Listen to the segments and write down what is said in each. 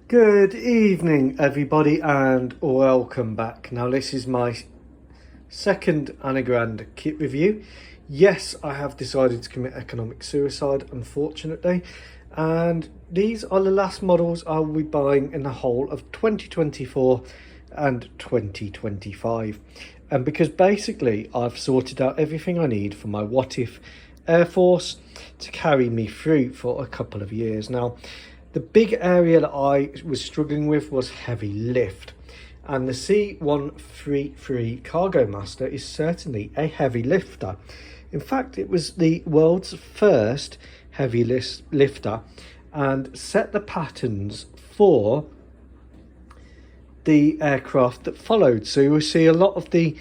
Good evening everybody and welcome back. Now this is my second Anigrand kit review. Yes, I have decided to commit economic suicide, unfortunately, and these are the last models I will be buying in the whole of 2024 and 2025. And because basically I've sorted out everything I need for my What If Air Force to carry me through for a couple of years. Now, the big area that I was struggling with was heavy lift, and the C-133 Cargomaster is certainly a heavy lifter. In fact, it was the world's first heavy lifter and set the patterns for the aircraft that followed. So you will see a lot of the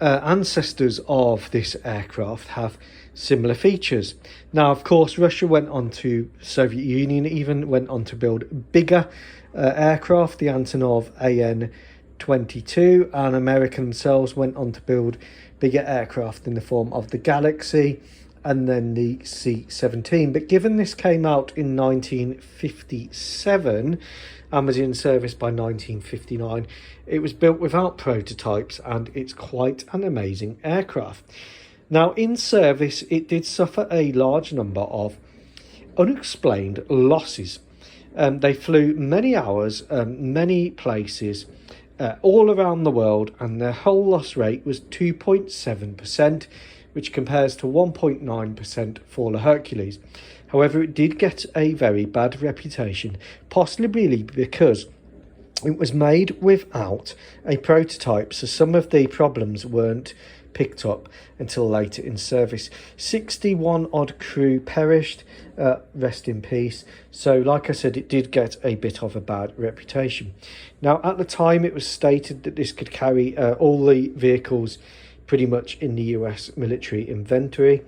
ancestors of this aircraft have similar features. Now, of course, Russia went on to, Soviet Union even went on to build bigger aircraft, the Antonov AN-22, and America themselves went on to build bigger aircraft in the form of the Galaxy and then the C-17. But given this came out in 1957 and was in service by 1959, it was built without prototypes, and it's quite an amazing aircraft. Now, in service, it did suffer a large number of unexplained losses. They flew many hours, many places, all around the world, and their whole loss rate was 2.7%, which compares to 1.9% for the Hercules. However, it did get a very bad reputation, possibly because it was made without a prototype, so some of the problems weren't picked up until later in service. 61 odd crew perished, rest in peace. So like I said, it did get a bit of a bad reputation. Now, at the time, it was stated that this could carry all the vehicles pretty much in the US military inventory,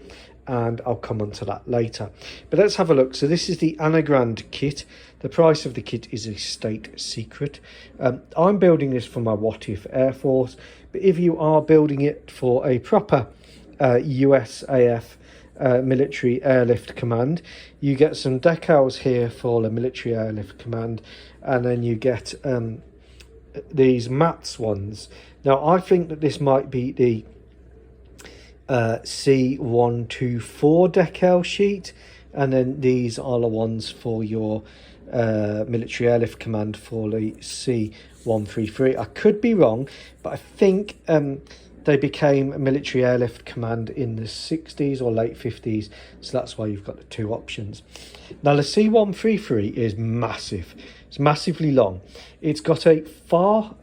and I'll come on to that later. But let's have a look. So this is the Anigrand kit. The price of the kit is a state secret. I'm building this for my What If Air Force, but if you are building it for a proper USAF military airlift command, you get some decals here for the military airlift command, and then you get these mats ones. Now, I think that this might be the C-124 decal sheet, and then these are the ones for your military airlift command for the C-133. I could be wrong, but I think they became a military airlift command in the 60s or late 50s, so that's why you've got the two options. Now, the C-133 is massive. It's massively long. It's got a far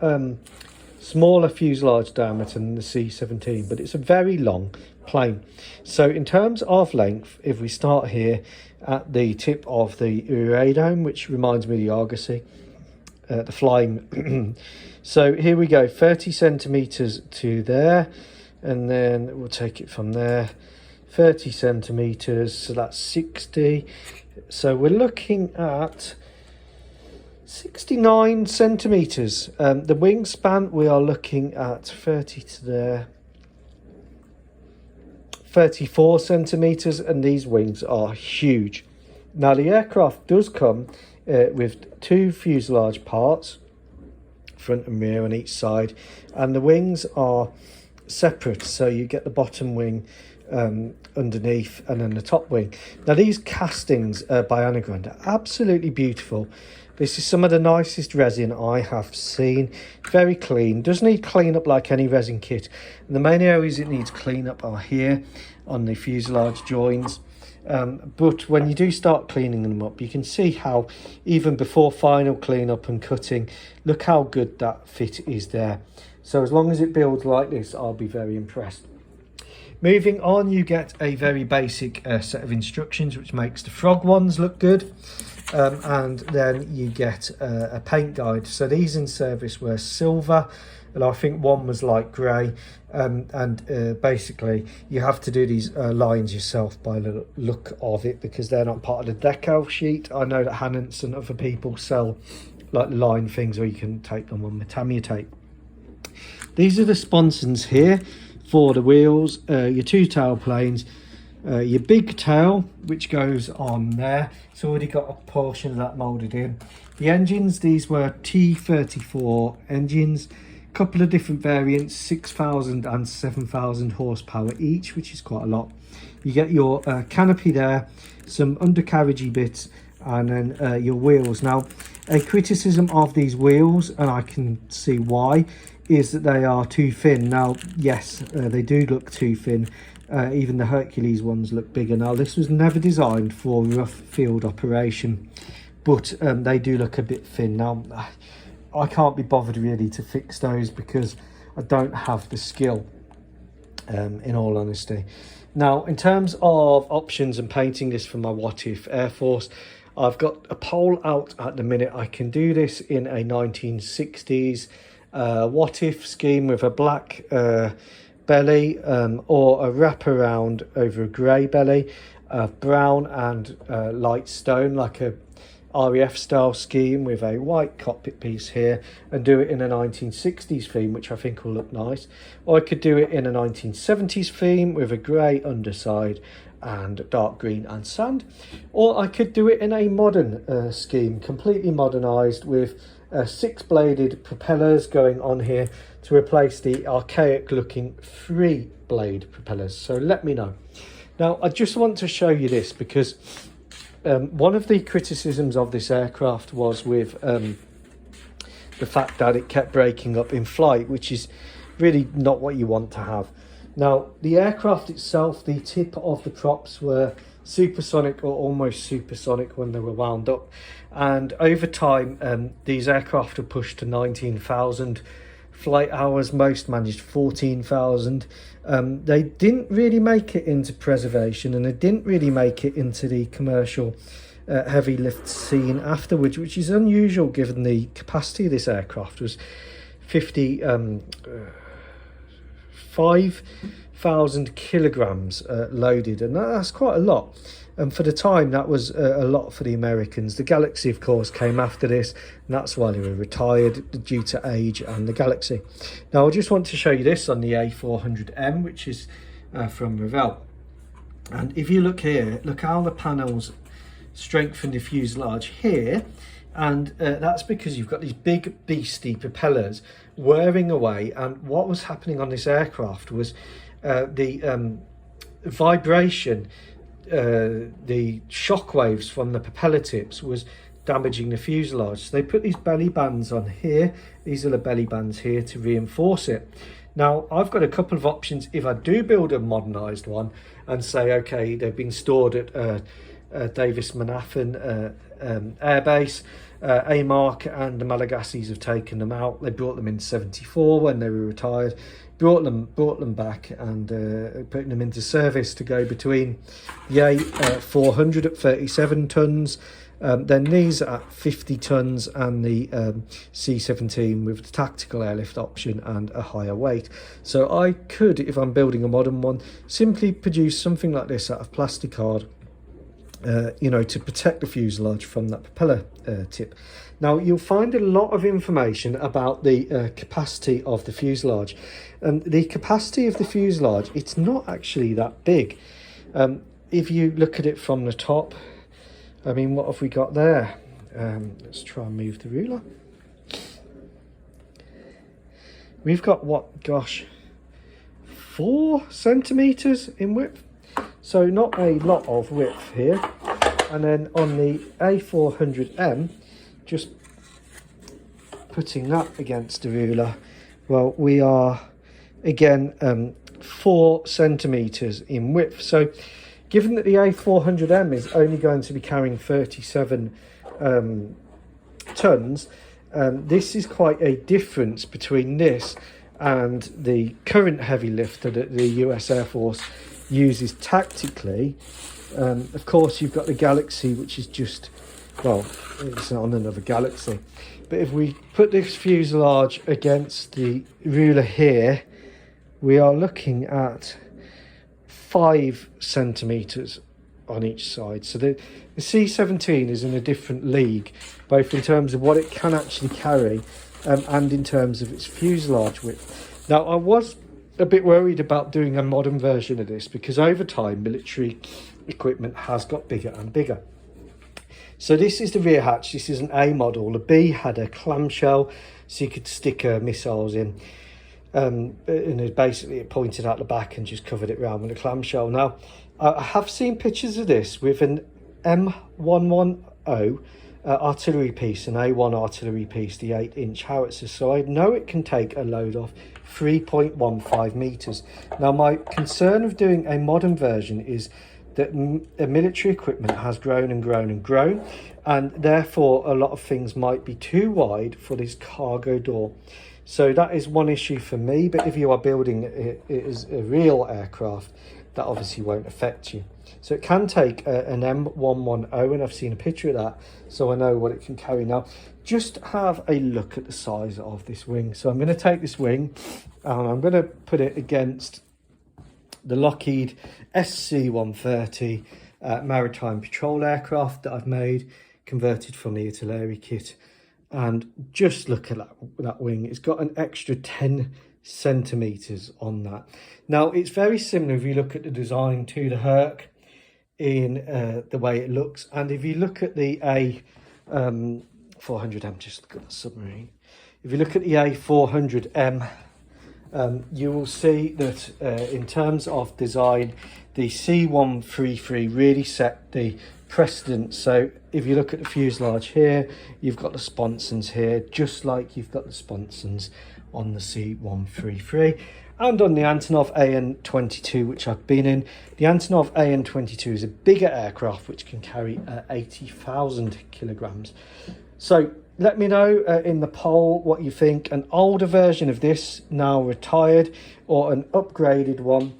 smaller fuselage diameter than the C-17, but it's a very long plane. So in terms of length, if we start here at the tip of the radome, which reminds me of the Argosy, the flying so here we go, 30 centimeters to there, and then we'll take it from there, 30 centimeters, so that's 60. So we're looking at 69 centimeters. The wingspan, we are looking at 30 to there, 34 centimeters, and these wings are huge. Now, the aircraft does come with two fuselage parts, front and rear on each side, and the wings are separate, so you get the bottom wing underneath and then the top wing. Now, these castings by Anigrand are absolutely beautiful. This is some of the nicest resin I have seen. Very clean. Does need clean up like any resin kit. And the main areas it needs clean up are here on the fuselage joins. But when you do start cleaning them up, you can see how even before final cleanup and cutting, look how good that fit is there. So as long as it builds like this, I'll be very impressed. Moving on, you get a very basic set of instructions, which makes the frog ones look good. And then you get a paint guide. So these in service were silver, and I think one was light grey. Basically, you have to do these lines yourself by the look of it, because they're not part of the decal sheet. I know that Hannants and other people sell like line things where you can take them on Tamiya tape. These are the sponsons here for the wheels, your two tail planes, your big tail, which goes on there. It's already got a portion of that moulded in. The engines, these were T-34 engines, a couple of different variants, 6,000 and 7,000 horsepower each, which is quite a lot. You get your canopy there, some undercarriagey bits, and then your wheels. Now, a criticism of these wheels, and I can see why, is that they are too thin. Now, yes, they do look too thin. Even the Hercules ones look bigger. Now, this was never designed for rough field operation, but they do look a bit thin. Now, I can't be bothered really to fix those because I don't have the skill, in all honesty. Now, in terms of options and painting this for my What If Air Force, I've got a pole out at the minute. I can do this in a 1960s What If scheme with a black belly, or a wraparound over a grey belly, brown and light stone, like a RAF style scheme with a white cockpit piece here, and do it in a 1960s theme, which I think will look nice. Or I could do it in a 1970s theme with a grey underside and dark green and sand. Or I could do it in a modern scheme, completely modernised, with 6-bladed propellers going on here to replace the archaic looking 3-blade propellers. So let me know. Now, I just want to show you this because one of the criticisms of this aircraft was with the fact that it kept breaking up in flight, which is really not what you want to have. Now, the aircraft itself, the tip of the props were supersonic or almost supersonic when they were wound up, and over time these aircraft were pushed to 19,000 flight hours. Most managed 14,000. They didn't really make it into preservation, and they didn't really make it into the commercial heavy lift scene afterwards, which is unusual given the capacity of this aircraft was 5,000 kilograms loaded, and that's quite a lot. And for the time, that was a lot for the Americans. The Galaxy, of course, came after this, and that's why they were retired due to age and the Galaxy. Now, I just want to show you this on the A400M, which is from Revell. And if you look here, look how the panels strengthen the fuselage here. And that's because you've got these big beastie propellers whirring away. And what was happening on this aircraft was the vibration, the shock waves from the propeller tips was damaging the fuselage. So they put these belly bands on here. These are the belly bands here to reinforce it. Now, I've got a couple of options if I do build a modernised one and say, okay, they've been stored at Davis Monahan Air Base. AMARC and the Malagasys have taken them out. They brought them in 74 when they were retired, brought them back and putting them into service to go between the A400 at 37 tons, then these at 50 tons, and the C-17 with the tactical airlift option and a higher weight. So I could, if I'm building a modern one, simply produce something like this out of plasticard, to protect the fuselage from that propeller tip. Now, you'll find a lot of information about the capacity of the fuselage. The capacity of the fuselage, it's not actually that big. If you look at it from the top, I mean, what have we got there? Let's try and move the ruler. We've got, 4 centimetres in width. So not a lot of width here. And then on the A400M, just putting that against the ruler, well, we are again 4 centimetres in width. So given that the A400M is only going to be carrying 37 tons, this is quite a difference between this and the current heavy lifter that the US Air Force uses tactically. Of course, you've got the Galaxy, which is just, well, it's on another Galaxy. But if we put this fuselage against the ruler here, we are looking at 5 centimetres on each side. So the C-17 is in a different league, both in terms of what it can actually carry and in terms of its fuselage width. Now, I was a bit worried about doing a modern version of this, because over time military equipment has got bigger and bigger. So this is the rear hatch. This is an A model. The B had a clamshell, so you could stick missiles in. And basically it pointed out the back and just covered it around with a clamshell. Now, I have seen pictures of this with an M110 artillery piece, an A1 artillery piece, the 8-inch howitzer. So I know it can take a load of 3.15 meters. Now, my concern of doing a modern version is that military equipment has grown and grown and grown, and therefore a lot of things might be too wide for this cargo door. So that is one issue for me, but if you are building it as a real aircraft, that obviously won't affect you. So it can take an M110, and I've seen a picture of that, so I know what it can carry. Now, just have a look at the size of this wing. So I'm going to take this wing and I'm going to put it against the Lockheed C-133 maritime patrol aircraft that I've made, converted from the artillery kit. And just look at that wing. It's got an extra 10 centimeters on that. Now, it's very similar if you look at the design to the Herc in the way it looks. And if you look at the A400M, just look at the submarine. If you look at the A400M, you will see that in terms of design, the C-133 really set the precedent. So if you look at the fuselage here, you've got the sponsons here, just like you've got the sponsons on the C-133. And on the Antonov AN-22, which I've been in, the Antonov AN-22 is a bigger aircraft which can carry 80,000 kilograms. So let me know in the poll what you think. An older version of this, now retired, or an upgraded one.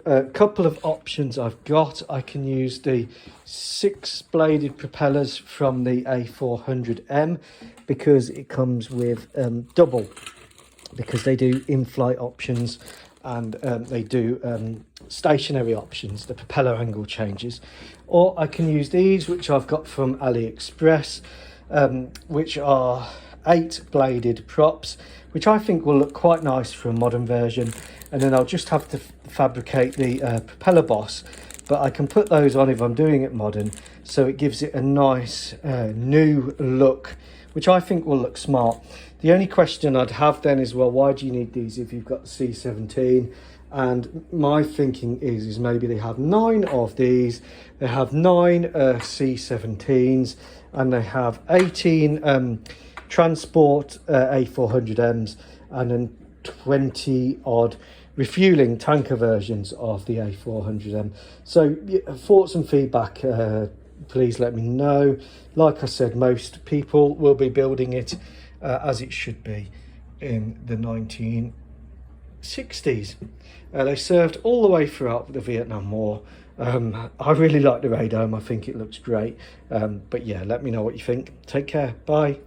A couple of options I've got. I can use the 6-bladed propellers from the A400M because it comes with double, because they do in-flight options and they do stationary options, the propeller angle changes. Or I can use these, which I've got from AliExpress, which are 8-bladed props, which I think will look quite nice for a modern version. And then I'll just have to fabricate the propeller boss, but I can put those on if I'm doing it modern, so it gives it a nice new look, which I think will look smart. The only question I'd have then is, well, why do you need these if you've got the C-17? And my thinking is maybe they have 9 of these, they have 9 C-17s, and they have 18 transport A400Ms, and then 20 odd refueling tanker versions of the A400M. So thoughts and feedback, please let me know. Like I said, most people will be building it as it should be in the 1960s. They served all the way throughout the Vietnam War. I really like the radome. I think it looks great. But yeah, let me know what you think. Take care. Bye.